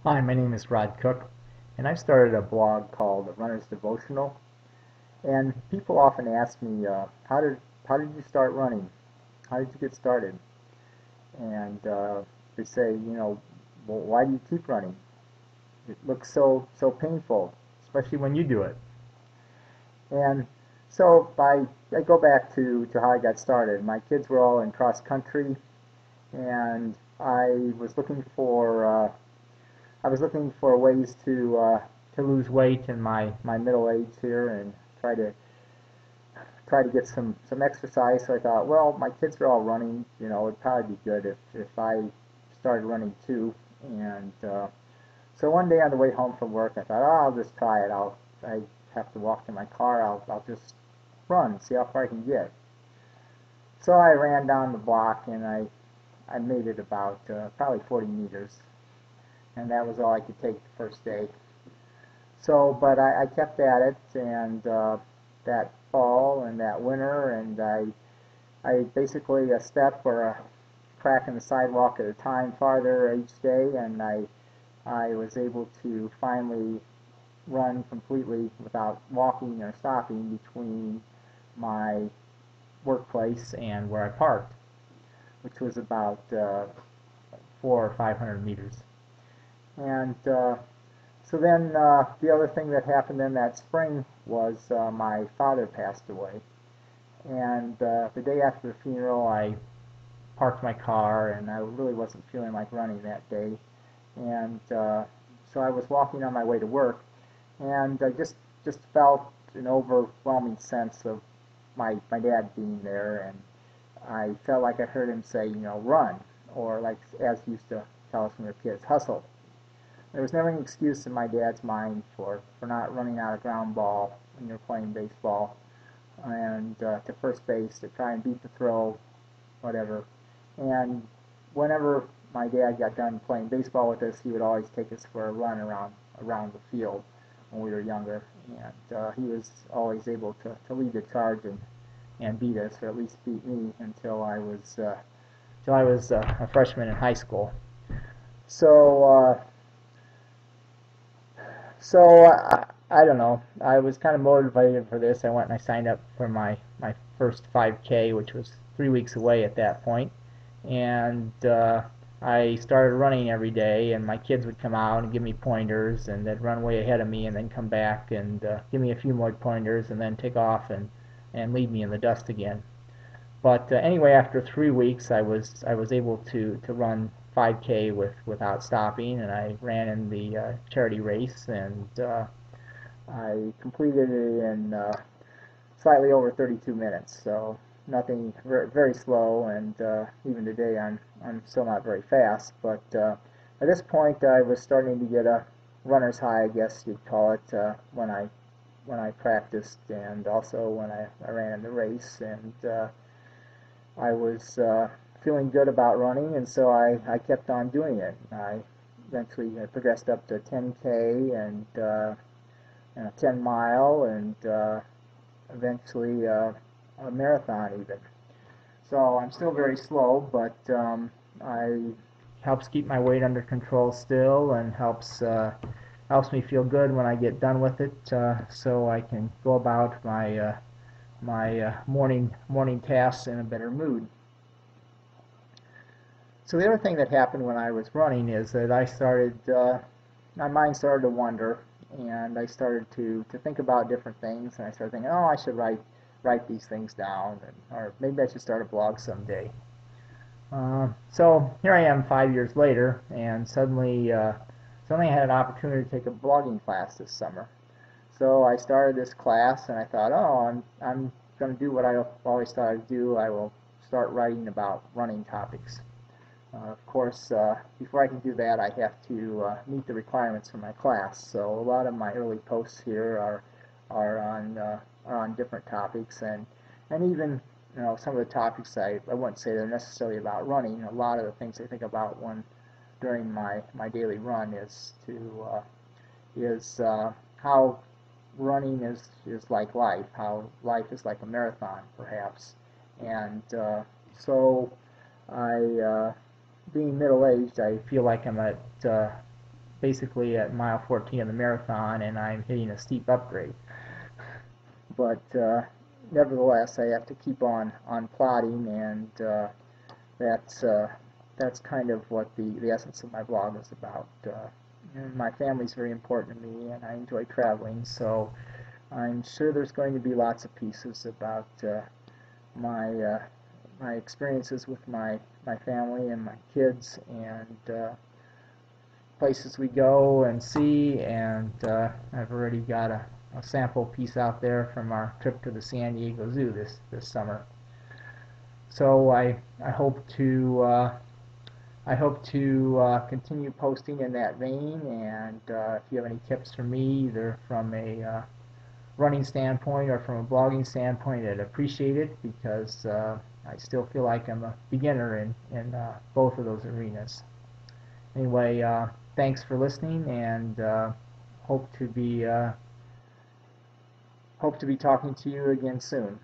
Hi, my name is Rod Cook, and I started a blog called The Runner's Devotional. And people often ask me, how did you start running? How did you get started? And they say, well, why do you keep running? It looks so painful, especially when you do it. And so I go back to how I got started. My kids were all in cross country, and I was looking for ways to lose weight in my middle age here and try to get some exercise. So I thought, well, my kids are all running, it'd probably be good if I started running too. And so one day on the way home from work, I thought, oh, I'll just try it. I have to walk to my car. I'll just run, see how far I can get. So I ran down the block and I made it about probably 40 meters, and that was all I could take the first day. So, but I kept at it, and that fall and that winter, and I basically a step or a crack in the sidewalk at a time farther each day, and I was able to finally run completely without walking or stopping between my workplace and where I parked, which was about 400 or 500 meters. And so then the other thing that happened in that spring was my father passed away. And the day after the funeral, I parked my car, and I really wasn't feeling like running that day. And so I was walking on my way to work, and I just felt an overwhelming sense of my dad being there, and I felt like I heard him say, run, or like as he used to tell us when we were kids, hustle. There was never any excuse in my dad's mind for not running out a ground ball when you're playing baseball, and to first base to try and beat the throw, whatever. And whenever my dad got done playing baseball with us, he would always take us for a run around the field when we were younger. And he was always able to lead the charge and beat us, or at least beat me until I was a freshman in high school. So I don't know. I was kind of motivated for this. I went and I signed up for my first 5K, which was 3 weeks away at that point. And I started running every day, and my kids would come out and give me pointers, and they'd run way ahead of me and then come back and give me a few more pointers and then take off and leave me in the dust again. But anyway, after 3 weeks, I was able to run 5K without stopping, and I ran in the charity race, and I completed it in slightly over 32 minutes. So nothing, very, very slow, and even today I'm still not very fast. But at this point, I was starting to get a runner's high, I guess you'd call it, when I practiced, and also when I ran in the race, and I was feeling good about running, and so I kept on doing it. I eventually progressed up to 10K and 10 mile, and eventually a marathon even. So I'm still very slow, but I helps keep my weight under control still, and helps me feel good when I get done with it, so I can go about my morning tasks in a better mood. So the other thing that happened when I was running is that my mind started to wander, and I started to think about different things, and I started thinking, oh, I should write these things down, or maybe I should start a blog someday. So here I am 5 years later, and suddenly I had an opportunity to take a blogging class this summer. So I started this class, and I thought, oh, I'm going to do what I always thought I'd do. I will start writing about running topics. Of course, before I can do that, I have to meet the requirements for my class. So a lot of my early posts here are on different topics, and even some of the topics I wouldn't say they're necessarily about running. A lot of the things I think about during my daily run is how running is like life, how life is like a marathon, perhaps. And so I being middle-aged, I feel like I'm at basically at mile 14 of the marathon, and I'm hitting a steep upgrade. But nevertheless, I have to keep on plotting, and that's that's kind of what the essence of my blog is about. And my family's very important to me, and I enjoy traveling, so I'm sure there's going to be lots of pieces about my my experiences with my family and my kids, and places we go and see, and I've already got a sample piece out there from our trip to the San Diego Zoo this summer. So I hope to continue posting in that vein, and if you have any tips for me, either from a running standpoint or from a blogging standpoint, I'd appreciate it, because I still feel like I'm a beginner in both of those arenas. Anyway, thanks for listening, and hope to be talking to you again soon.